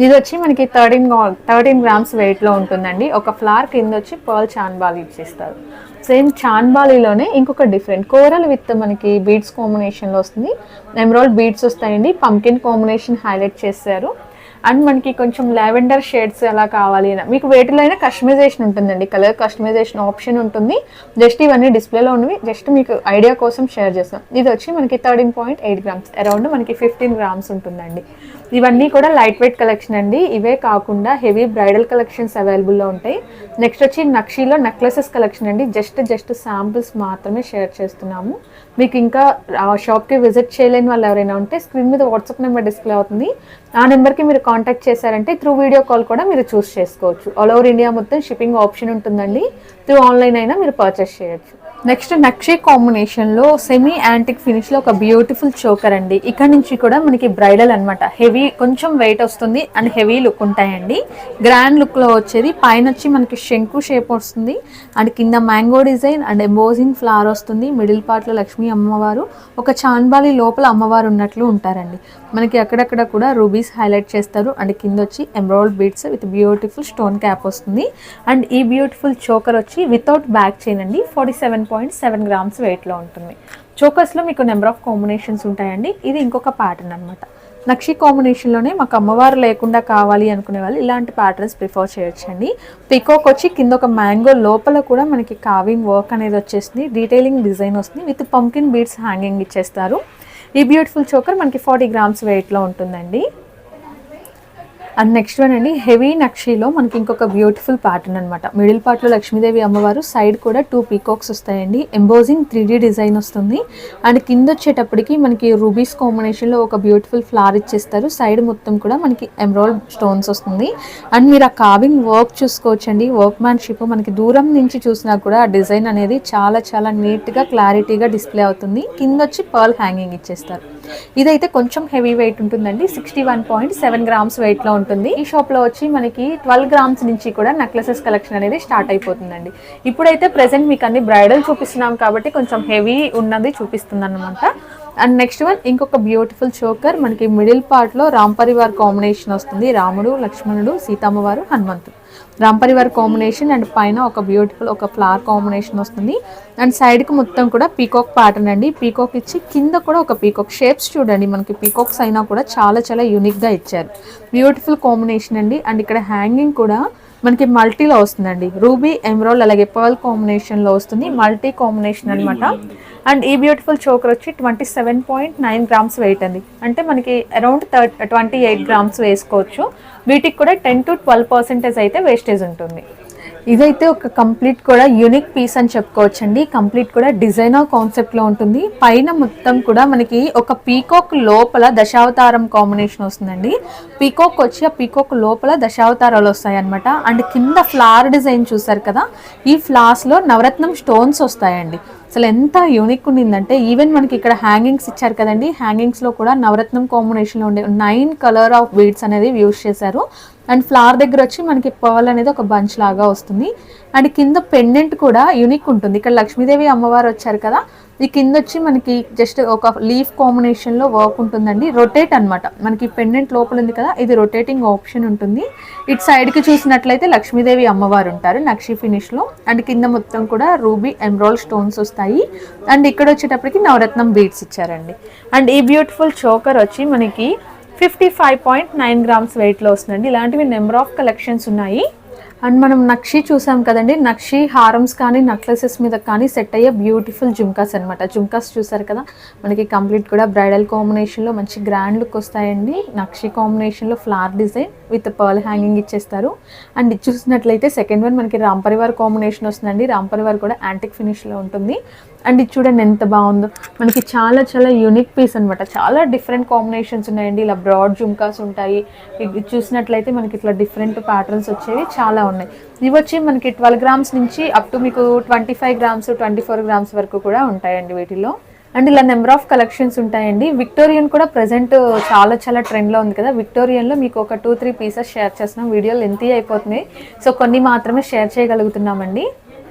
ఇది వచ్చి మనకి 13 grams వెయిట్లో ఉంటుందండి. ఒక ఫ్లవర్ కింద వచ్చి పర్ల్ చాన్బాలి ఇచ్చేస్తారు. సేమ్ చాన్బాలీలోనే ఇంకొక డిఫరెంట్ కోరల్ విత్ మనకి బీడ్స్ కాంబినేషన్లో వస్తుంది. ఎమరాల్డ్ బీడ్స్ వస్తాయండి, పంకిన్ కాంబినేషన్ హైలైట్ చేశారు. అండ్ మనకి కొంచెం లావెండర్ షేడ్స్ ఎలా కావాలి అని మీకు వేటిలో అయినా కస్టమైజేషన్ ఉంటుందండి, కలర్ కస్టమైజేషన్ ఆప్షన్ ఉంటుంది. జస్ట్ ఇవన్నీ డిస్ప్లేలో ఉన్నవి జస్ట్ మీకు ఐడియా కోసం షేర్ చేస్తాం. ఇది వచ్చి మనకి 13.8 grams, అరౌండ్ మనకి 15 grams ఉంటుందండి. ఇవన్నీ కూడా లైట్ వెయిట్ కలెక్షన్ అండి. ఇవే కాకుండా హెవీ బ్రైడల్ కలెక్షన్స్ అవైలబుల్లో ఉంటాయి. నెక్స్ట్ వచ్చి నక్షీలో నెక్లెసెస్ కలెక్షన్ అండి. జస్ట్ శాంపిల్స్ మాత్రమే షేర్ చేస్తున్నాము. మీకు ఇంకా షాప్కి విజిట్ చేయలేని వాళ్ళు ఎవరైనా ఉంటే స్క్రీన్ మీద వాట్సాప్ నెంబర్ డిస్ప్లే అవుతుంది. ఆ నెంబర్కి మీరు కాంటాక్ట్ చేశారంటే త్రూ వీడియో కాల్ కూడా మీరు చూస్ చేసుకోవచ్చు. ఆల్ ఓవర్ ఇండియా మొత్తం షిప్పింగ్ ఆప్షన్ ఉంటుందండి. త్రూ ఆన్లైన్ అయినా మీరు పర్చేస్ చేయొచ్చు. నెక్స్ట్ నక్షీ కాంబినేషన్లో సెమీ యాంటిక్ ఫినిష్లో ఒక బ్యూటిఫుల్ చోకర్ అండి. ఇక్కడ నుంచి కూడా మనకి బ్రైడల్ అనమాట. హెవీ కొంచెం వెయిట్ వస్తుంది అండ్ హెవీ లుక్ ఉంటాయండి. గ్రాండ్ లుక్లో వచ్చేది పైన వచ్చి మనకి శంకు షేప్ వస్తుంది అండ్ కింద mango design and embossing flower వస్తుంది. మిడిల్ పార్ట్లో లక్ష్మీ అమ్మవారు, ఒక చాన్బాలి లోపల అమ్మవారు ఉన్నట్లు ఉంటారండి. మనకి అక్కడక్కడ కూడా రూబీస్ హైలైట్ చేస్తారు అండ్ కింద వచ్చి emerald beads with beautiful stone cap వస్తుంది. అండ్ ఈ బ్యూటిఫుల్ చోకర్ వచ్చి వితౌట్ బ్యాక్ చైన్ అండి. 47.7 గ్రామ్స్ వెయిట్లో ఉంటుంది. చోకర్స్లో మీకు నెంబర్ ఆఫ్ కాంబినేషన్స్ ఉంటాయండి. ఇది ఇంకొక ప్యాటర్న్ అనమాట. నక్షి కాంబినేషన్లోనే మాకు అమ్మవారు లేకుండా కావాలి అనుకునే వాళ్ళు ఇలాంటి ప్యాటర్న్స్ ప్రిఫర్ చేయొచ్చండి. పికాక్ వచ్చి కింద ఒక మ్యాంగో లోపల కూడా మనకి కావింగ్ వర్క్ అనేది వచ్చేసింది. డీటెయిలింగ్ డిజైన్ వస్తుంది విత్ పంకిన్ బీడ్స్ హ్యాంగింగ్ ఇచ్చేస్తారు. ఈ బ్యూటిఫుల్ చోకర్ మనకి 40 గ్రామ్స్ వెయిట్లో ఉంటుందండి. అండ్ నెక్స్ట్ వన్ అండి, హెవీ నక్షీలో మనకి ఇంకొక బ్యూటిఫుల్ ప్యాటర్న్ అనమాట. మిడిల్ పార్ట్లో లక్ష్మీదేవి అమ్మవారు, సైడ్ కూడా 2 పీకాక్స్ వస్తాయండి. ఎంబోజింగ్ 3D డిజైన్ వస్తుంది. అండ్ కింద వచ్చేటప్పటికి మనకి రూబీస్ కాంబినేషన్లో ఒక బ్యూటిఫుల్ ఫ్లవర్ ఇచ్చేస్తారు. సైడ్ మొత్తం కూడా మనకి ఎమరాల్డ్ స్టోన్స్ వస్తుంది. అండ్ మీరు ఆ కావింగ్ వర్క్ చూసుకోవచ్చండి. వర్క్ మ్యాన్షిప్ మనకి దూరం నుంచి చూసినా కూడా ఆ డిజైన్ అనేది చాలా నీట్గా క్లారిటీగా డిస్ప్లే అవుతుంది. కింద వచ్చి పర్ల్ హ్యాంగింగ్ ఇచ్చేస్తారు. ఇదైతే కొంచెం హెవీ వెయిట్ ఉంటుందండి. 61.7 గ్రామ్స్ వెయిట్లో ఉంటుంది. ఈ షాప్లో వచ్చి మనకి 12 గ్రామ్స్ నుంచి కూడా నెక్లెసెస్ కలెక్షన్ అనేది స్టార్ట్ అయిపోతుందండి. ఇప్పుడైతే ప్రెసెంట్ మీకు అన్ని బ్రైడల్ చూపిస్తున్నాం కాబట్టి కొంచెం హెవీ ఉన్నది చూపిస్తుంది అనమాట. అండ్ నెక్స్ట్ వన్ ఇంకొక బ్యూటిఫుల్ చోకర్. మనకి మిడిల్ పార్ట్లో రామ్ పరివార్ కాంబినేషన్ వస్తుంది. రాముడు, లక్ష్మణుడు, సీతమ్మవారు, హనుమంతుడు రామ్ పరివార్ కాంబినేషన్. అండ్ పైన ఒక బ్యూటిఫుల్ ఒక ఫ్లవర్ కాంబినేషన్ వస్తుంది. అండ్ సైడ్కి మొత్తం కూడా పీకాక్ ప్యాటర్న్ అండి. పీకాక్ ఇచ్చి కింద కూడా ఒక పీకాక్ షేప్స్ చూడండి. మనకి పీకాక్స్ అయినా కూడా చాలా యూనిక్గా ఇచ్చారు. బ్యూటిఫుల్ కాంబినేషన్ అండి. అండ్ ఇక్కడ హ్యాంగింగ్ కూడా మనకి మల్టీలో వస్తుందండి. రూబీ, ఎమరాల్డ్ అలాగే పర్ల్ కాంబినేషన్లో వస్తుంది. మల్టీ కాంబినేషన్ అనమాట. అండ్ ఈ బ్యూటిఫుల్ చోకర్ వచ్చి 27.9 గ్రామ్స్ వెయిట్ అండి. అంటే మనకి అరౌండ్ 28 గ్రామ్స్ వేసుకోవచ్చు. వీటికి కూడా 10 to 12% అయితే వేస్టేజ్ ఉంటుంది. ఇదైతే ఒక కంప్లీట్ కూడా యూనిక్ పీస్ అని చెప్పుకోవచ్చండి. కంప్లీట్ కూడా డిజైనర్ కాన్సెప్ట్లో ఉంటుంది. పైన మొత్తం కూడా మనకి ఒక పీకాక్ లోపల దశావతారం కాంబినేషన్ వస్తుందండి. పీకాక్ వచ్చి ఆ పీకాక్ లోపల దశావతారాలు వస్తాయి అనమాట. అండ్ కింద ఫ్లవర్ డిజైన్ చూసారు కదా, ఈ ఫ్లవర్స్లో నవరత్నం స్టోన్స్ వస్తాయండి. అసలు ఎంత యూనిక్ ఉండిందంటే ఈవెన్ మనకి ఇక్కడ హ్యాంగింగ్స్ ఇచ్చారు కదండి. హ్యాంగింగ్స్లో కూడా నవరత్నం కాంబినేషన్లో ఉండే 9 కలర్ ఆఫ్ బీడ్స్ అనేది యూజ్ చేశారు. అండ్ ఫ్లవర్ దగ్గర వచ్చి మనకి పర్ల్ అనేది ఒక బంచ్ లాగా వస్తుంది. అండ్ కింద పెండెంట్ కూడా యూనిక్ ఉంటుంది. ఇక్కడ లక్ష్మీదేవి అమ్మవారు వచ్చారు కదా, ఈ కింద వచ్చి మనకి జస్ట్ ఒక లీఫ్ కాంబినేషన్లో వర్క్ ఉంటుందండి. రొటేట్ అనమాట. మనకి పెండెంట్ లోపల ఉంది కదా, ఇది రొటేటింగ్ ఆప్షన్ ఉంటుంది. ఇటు సైడ్కి చూసినట్లయితే లక్ష్మీదేవి అమ్మవారు ఉంటారు నక్షి ఫినిష్లో. అండ్ కింద మొత్తం కూడా రూబీ, ఎమరాల్డ్ స్టోన్స్ వస్తాయి. అండ్ ఇక్కడ వచ్చేటప్పటికి నవరత్నం బీడ్స్ ఇచ్చారండి. అండ్ ఈ బ్యూటిఫుల్ చోకర్ వచ్చి మనకి 55.9 గ్రామ్స్ వెయిట్లో వస్తుందండి. ఇలాంటివి నెంబర్ ఆఫ్ కలెక్షన్స్ ఉన్నాయి. అండ్ మనం నక్షి చూసాం కదండి. నక్షి హారమ్స్ కానీ నెక్లెసెస్ మీద కానీ సెట్ అయ్యే బ్యూటిఫుల్ జుమ్కాస్ అనమాట. జుమ్కాస్ చూసారు కదా, మనకి కంప్లీట్ కూడా బ్రైడల్ కాంబినేషన్లో మంచి గ్రాండ్ లుక్ వస్తాయండి. నక్షి కాంబినేషన్లో flower design with pearl hanging ఇచ్చేస్తారు. అండ్ ఇది చూసినట్లయితే సెకండ్ వన్ మనకి రామ్ పరివార్ కాంబినేషన్ వస్తుందండి. రామ్ పరివార్ కూడా యాంటిక్ ఫినిష్లో ఉంటుంది. అండ్ ఇది చూడండి ఎంత బాగుందో. మనకి చాలా యూనిక్ పీస్ అనమాట. చాలా డిఫరెంట్ కాంబినేషన్స్ ఉన్నాయండి. ఇలా బ్రాడ్ జుమ్కాస్ ఉంటాయి. ఇది చూసినట్లయితే మనకి ఇట్లా డిఫరెంట్ ప్యాటర్న్స్ వచ్చేవి చాలా ఉన్నాయి. ఇవి వచ్చి మనకి 12 గ్రామ్స్ నుంచి అప్ టు మీకు 25 గ్రామ్స్ 24 గ్రామ్స్ వరకు కూడా ఉంటాయండి వీటిలో. అండ్ ఇలా నెంబర్ ఆఫ్ కలెక్షన్స్ ఉంటాయండి. విక్టోరియన్ కూడా ప్రెజెంట్ చాలా ట్రెండ్లో ఉంది కదా. విక్టోరియన్లో మీకు ఒక 2-3 పీసెస్ షేర్ చేస్తున్నాం. వీడియో లెంతీ అయిపోతున్నాయి, సో కొన్ని మాత్రమే షేర్ చేయగలుగుతున్నామండి.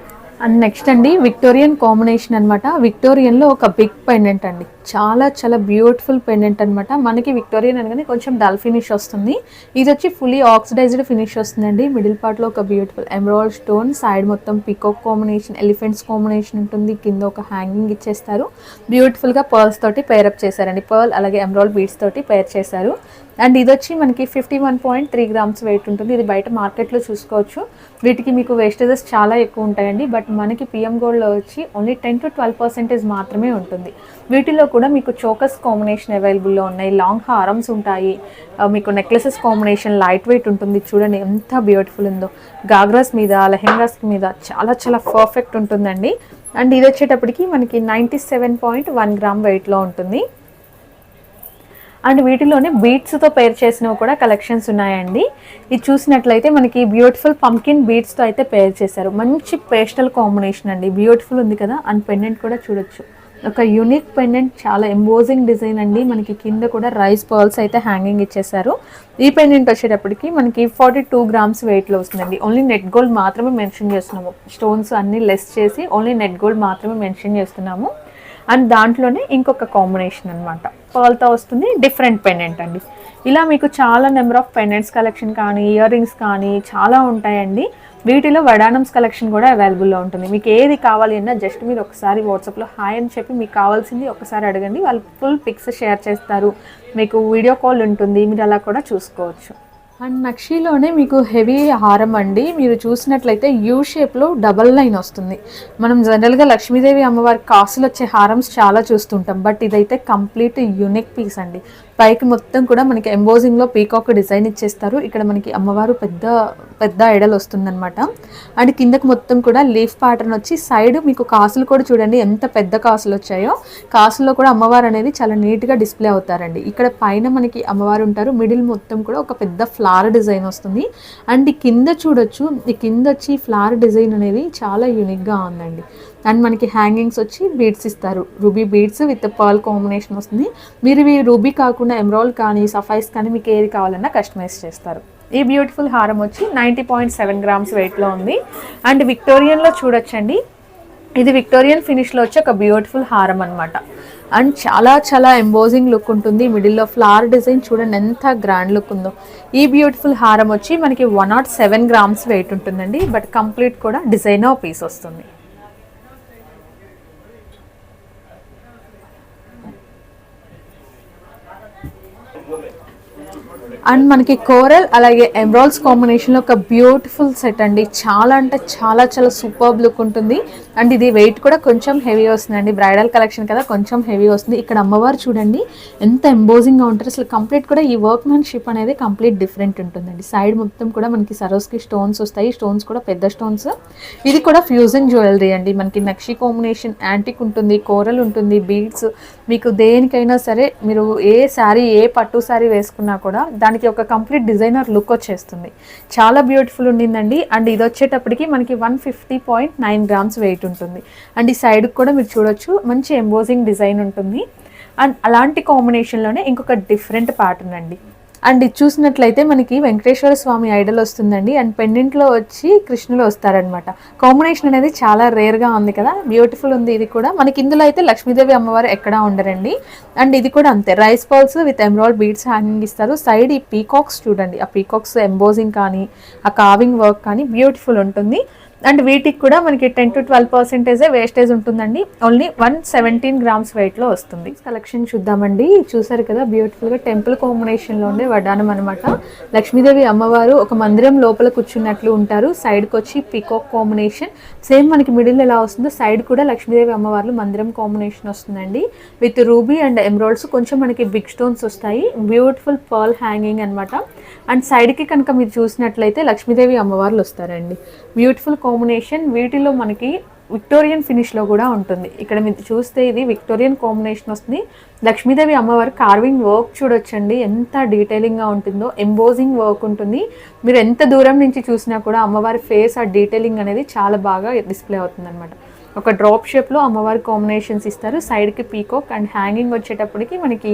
అండ్ నెక్స్ట్ అండి విక్టోరియన్ కాంబినేషన్ అనమాట. విక్టోరియన్లో ఒక బిగ్ పెండెంట్ అండి. చాలా బ్యూటిఫుల్ పెండెంట్ అనమాట. మనకి విక్టోరియన్ అనగానే కొంచెం డల్ ఫినిష్ వస్తుంది. ఇది వచ్చి ఫుల్లీ ఆక్సిడైజ్డ్ ఫినిష్ వస్తుందండి. మిడిల్ పార్ట్లో ఒక బ్యూటిఫుల్ ఎమరాల్డ్ స్టోన్, సైడ్ మొత్తం పికాక్ కాంబినేషన్, ఎలిఫెంట్స్ కాంబినేషన్ ఉంటుంది. కింద ఒక హ్యాంగింగ్ ఇచ్చేస్తారు. బ్యూటిఫుల్గా పర్ల్స్ తోటి పేరప్ చేశారండి. పర్ల్ అలాగే ఎమరాల్డ్ బీడ్స్ తోటి పేర్ చేశారు. అండ్ ఇది వచ్చి మనకి 51.3 గ్రామ్స్ వెయిట్ ఉంటుంది. ఇది బయట మార్కెట్లో చూసుకోవచ్చు. వీటికి మీకు వేస్టేజెస్ చాలా ఎక్కువ ఉంటాయండి. బట్ బట్ మనకి పిఎం గోల్డ్లో వచ్చి ఓన్లీ 10 to 12% మాత్రమే ఉంటుంది. వీటిలో కూడా మీకు చోకస్ కాంబినేషన్ అవైలబుల్లో ఉన్నాయి, లాంగ్ హారమ్స్ ఉంటాయి, మీకు నెక్లెసెస్ కాంబినేషన్ లైట్ వెయిట్ ఉంటుంది. చూడండి ఎంత బ్యూటిఫుల్ ఉందో, గాగ్రాస్ మీద లెహెంగాస్ మీద చాలా చాలా పర్ఫెక్ట్ ఉంటుందండి. అండ్ ఇది వచ్చేటప్పటికి మనకి 97.1 గ్రామ్ వెయిట్లో ఉంటుంది. అండ్ వీటిలోనే బీడ్స్తో పేర్ చేసినవి కూడా కలెక్షన్స్ ఉన్నాయండి. ఇది చూసినట్లయితే మనకి బ్యూటిఫుల్ పంకిన్ బీడ్స్తో అయితే పేర్ చేశారు. మంచి పేస్టల్ కాంబినేషన్ అండి, బ్యూటిఫుల్ ఉంది కదా. అండ్ పెండెంట్ కూడా చూడొచ్చు, ఒక యూనిక్ పెండెంట్, చాలా ఎంబోజింగ్ డిజైన్ అండి. మనకి కింద కూడా రైస్ పర్ల్స్ అయితే హ్యాంగింగ్ ఇచ్చేసారు. ఈ పెండెంట్ వచ్చేటప్పటికి మనకి 42 గ్రామ్స్ వెయిట్లో వస్తుందండి. ఓన్లీ నెట్ గోల్డ్ మాత్రమే మెన్షన్ చేస్తున్నాము, స్టోన్స్ అన్నీ లెస్ చేసి ఓన్లీ నెట్ గోల్డ్ మాత్రమే మెన్షన్ చేస్తున్నాము. అండ్ దాంట్లోనే ఇంకొక కాంబినేషన్ అనమాట, పర్ల్తో వస్తుంది, డిఫరెంట్ పెండెంట్ అండి. ఇలా మీకు చాలా నెంబర్ ఆఫ్ పెండెంట్స్ కలెక్షన్ కానీ ఇయర్ రింగ్స్ కానీ చాలా ఉంటాయండి. వీటిలో వడానమ్స్ కలెక్షన్ కూడా అవైలబుల్లో ఉంటుంది. మీకు ఏది కావాలి అన్నా జస్ట్ మీరు ఒకసారి వాట్సాప్లో హాయ్ అని చెప్పి మీకు కావాల్సింది ఒకసారి అడగండి, వాళ్ళు ఫుల్ పిక్స్ షేర్ చేస్తారు, మీకు వీడియో కాల్ ఉంటుంది, మీరు అలా కూడా చూసుకోవచ్చు. అండ్ నక్షీలోనే మీకు హెవీ హారం అండి. మీరు చూసినట్లయితే యూ షేప్లో డబల్ లైన్ వస్తుంది. మనం జనరల్గా లక్ష్మీదేవి అమ్మవారి కాసులు వచ్చే హారమ్స్ చాలా చూస్తుంటాం, బట్ ఇదైతే కంప్లీట్ యూనిక్ పీస్ అండి. పైకి మొత్తం కూడా మనకి ఎంబోజింగ్లో పీకాక్ డిజైన్ ఇచ్చేస్తారు. ఇక్కడ మనకి అమ్మవారు పెద్ద పెద్ద ఐడల్ వస్తుందన్నమాట. అండ్ కిందకి మొత్తం కూడా లీఫ్ ప్యాటర్న్ వచ్చి సైడ్ మీకు కాసులు కూడా చూడండి ఎంత పెద్ద కాసులు వచ్చాయో. కాసుల్లో కూడా అమ్మవారు అనేది చాలా నీట్గా డిస్ప్లే అవుతారండి. ఇక్కడ పైన మనకి అమ్మవారు ఉంటారు, మిడిల్ మొత్తం కూడా ఒక పెద్ద ఫ్లవర్ డిజైన్ వస్తుంది. అండ్ ఈ కింద చూడొచ్చు, ఈ కింద వచ్చి ఫ్లవర్ డిజైన్ అనేది చాలా యూనిక్గా ఉందండి. అండ్ మనకి హ్యాంగింగ్స్ వచ్చి బీడ్స్ ఇస్తారు, ruby beads with pearl combination వస్తుంది. మీరు ఇవి రూబీ కాకుండా ఎమరాల్డ్ కానీ సఫైస్ కానీ మీకు ఏది కావాలన్నా కస్టమైజ్ చేస్తారు. ఈ బ్యూటిఫుల్ హారం వచ్చి 90.7 గ్రామ్స్ వెయిట్లో ఉంది. అండ్ విక్టోరియన్లో చూడొచ్చండి, ఇది విక్టోరియన్ ఫినిష్లో వచ్చి ఒక బ్యూటిఫుల్ హారం అనమాట. అండ్ చాలా చాలా ఎంబోజింగ్ లుక్ ఉంటుంది. మిడిల్లో ఫ్లవర్ డిజైన్ చూడండి ఎంత గ్రాండ్ లుక్ ఉందో. ఈ బ్యూటిఫుల్ హారం వచ్చి మనకి 107 గ్రామ్స్ వెయిట్ ఉంటుందండి, బట్ కంప్లీట్ కూడా డిజైనర్ పీస్ వస్తుంది. అండ్ మనకి కోరల్ అలాగే ఎమరాల్డ్స్ కాంబినేషన్లో ఒక బ్యూటిఫుల్ సెట్ అండి. చాలా అంటే చాలా చాలా సూపర్బ్ లుక్ ఉంటుంది. అండ్ ఇది వెయిట్ కూడా కొంచెం హెవీ వస్తుందండి, బ్రైడల్ కలెక్షన్ కదా కొంచెం హెవీ వస్తుంది. ఇక్కడ అమ్మవారు చూడండి ఎంత ఎంబోజింగ్గా ఉంటారు. అసలు కంప్లీట్ కూడా ఈ వర్క్ మ్యాన్షిప్ అనేది కంప్లీట్ డిఫరెంట్ ఉంటుందండి. సైడ్ మొత్తం కూడా మనకి సరోస్కి స్టోన్స్ వస్తాయి, స్టోన్స్ కూడా పెద్ద స్టోన్స్. ఇది కూడా ఫ్యూజన్ జ్యువెలరీ అండి. మనకి నక్షి కాంబినేషన్ యాంటిక్ ఉంటుంది, కోరల్ ఉంటుంది, బీడ్స్. మీకు దేనికైనా సరే మీరు ఏ శారీ ఏ పట్టు శారీ వేసుకున్నా కూడా దానికి ఒక కంప్లీట్ డిజైనర్ లుక్ వచ్చేస్తుంది. చాలా బ్యూటిఫుల్ ఉండిందండి. అండ్ ఇది వచ్చేటప్పటికి మనకి 150.9 గ్రామ్స్ వెయిట్ ఉంటుంది. అండ్ ఈ సైడ్ కూడా మీరు చూడొచ్చు మంచి ఎంబోజింగ్ డిజైన్ ఉంటుంది. అండ్ అలాంటి కాంబినేషన్లోనే ఇంకొక డిఫరెంట్ ప్యాటర్న్ అండి. అండ్ ఇది చూసినట్లయితే మనకి వెంకటేశ్వర స్వామి ఐడల్ వస్తుందండి. అండ్ పెండెంట్లో వచ్చి కృష్ణులు వస్తారనమాట. కాంబినేషన్ అనేది చాలా రేర్గా ఉంది కదా, బ్యూటిఫుల్ ఉంది. ఇది కూడా మనకి ఇందులో అయితే లక్ష్మీదేవి అమ్మవారు ఎక్కడా ఉండరండి. అండ్ ఇది కూడా అంతే, rice pearls with emerald beads hanging ఇస్తారు. సైడ్ ఈ పీకాక్స్ చూడండి, ఆ పీకాక్స్ ఎంబోజింగ్ కానీ ఆ కావింగ్ వర్క్ కానీ బ్యూటిఫుల్ ఉంటుంది. అండ్ వీటికి కూడా మనకి 10 to 12% వేస్టేజ్ ఉంటుందండి. ఓన్లీ 117 గ్రామ్స్ వెయిట్లో వస్తుంది. కలెక్షన్ చూద్దామండి. చూసారు కదా బ్యూటిఫుల్గా టెంపుల్ కాంబినేషన్లో ఉండే వడ్డానం అనమాట. లక్ష్మీదేవి అమ్మవారు ఒక మందిరం లోపల కూర్చున్నట్లు ఉంటారు. సైడ్కి వచ్చి పీకాక్ కాంబినేషన్ సేమ్ మనకి మిడిల్ ఎలా వస్తుందో సైడ్ కూడా లక్ష్మీదేవి అమ్మవారు మందిరం కాంబినేషన్ వస్తుందండి. విత్ రూబీ అండ్ ఎమరాల్డ్స్, కొంచెం మనకి బిగ్ స్టోన్స్ వస్తాయి, బ్యూటిఫుల్ పర్ల్ హ్యాంగింగ్ అనమాట. అండ్ సైడ్కి కనుక మీరు చూసినట్లయితే లక్ష్మీదేవి అమ్మవార్లు వస్తారండి. Beautiful combination. వీటిలో మనకి విక్టోరియన్ ఫినిష్లో కూడా ఉంటుంది. ఇక్కడ మీరు చూస్తే ఇది విక్టోరియన్ కాంబినేషన్ వస్తుంది. లక్ష్మీదేవి అమ్మవారి కార్వింగ్ వర్క్ చూడొచ్చండి ఎంత డీటెయిలింగ్గా ఉంటుందో, ఎంబోజింగ్ వర్క్ ఉంటుంది. మీరు ఎంత దూరం నుంచి చూసినా కూడా అమ్మవారి ఫేస్ ఆ డీటెయిలింగ్ అనేది చాలా బాగా డిస్ప్లే అవుతుంది అనమాట. ఒక డ్రాప్ షేప్లో అమ్మవారి కాంబినేషన్స్ ఇస్తారు. సైడ్కి పీకాక్ అండ్ హ్యాంగింగ్ వచ్చేటప్పటికి మనకి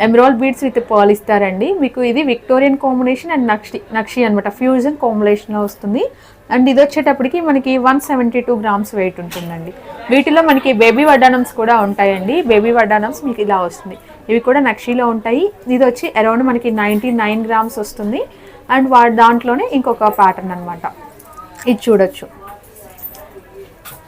ఎమరాల్డ్ బీడ్స్ విత్ పర్ల్ ఇస్తారండి. మీకు ఇది విక్టోరియన్ కాంబినేషన్ అండ్ నక్షి అనమాట, ఫ్యూజన్ కాంబినేషన్లో వస్తుంది. అండ్ ఇది వచ్చేటప్పటికి మనకి 172 గ్రామ్స్ వెయిట్ ఉంటుందండి. వీటిలో మనకి బేబీ వడ్డానమ్స్ కూడా ఉంటాయండి. బేబీ వడ్డానమ్స్ మీకు ఇలా వస్తుంది, ఇవి కూడా నక్షిలో ఉంటాయి. ఇది వచ్చి అరౌండ్ మనకి 99 గ్రామ్స్ వస్తుంది. అండ్ దాంట్లోనే ఇంకొక ప్యాటర్న్ అనమాట, ఇది చూడొచ్చు.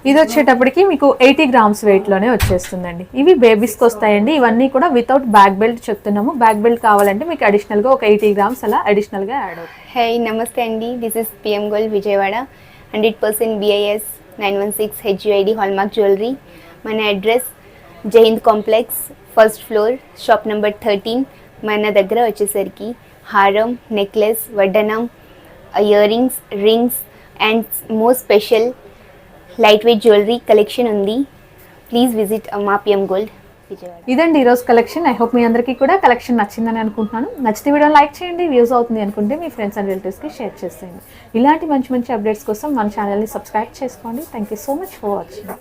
ఇది వచ్చేటప్పటికి మీకు 80 గ్రామ్స్ వెయిట్లోనే వచ్చేస్తుందండి. ఇవి బేబీస్కి వస్తాయండి. ఇవన్నీ కూడా వితౌట్ బ్యాక్ బెల్ట్ చెప్తున్నాము. బ్యాక్ బెల్ట్ కావాలంటే మీకు అడిషనల్గా ఒక 80 గ్రామ్స్ అలా అడిషనల్గా యాడ్ అవుతుంది. హై నమస్తే అండి, this is PM gold Vijayawada, 100% BIS 916 HUID hallmark jewellery. మన address Jaihind complex, first floor, shop number 13. మన దగ్గర వచ్చేసరికి హారం, నెక్లెస్, వడ్డనం, ear rings, rings and most special light weight jewellery collection ఉంది. ప్లీజ్ విజిట్ మా పిఎం గోల్డ్ విజయవాడ. ఇదండి ఈరోజు కలెక్షన్. ఐ హోప్ మీ అందరికీ కూడా కలెక్షన్ నచ్చిందని అనుకుంటున్నాను. నచ్చితే వీడియో లైక్ చేయండి, వ్యూస్ అవుతుంది అనుకుంటే మీ ఫ్రెండ్స్ అండ్ రిలేటివ్స్కి షేర్ చేసేయండి. ఇలాంటి మంచి మంచి అప్డేట్స్ కోసం మన ఛానల్ని సబ్స్క్రైబ్ చేసుకోండి. Thank you so much for watching.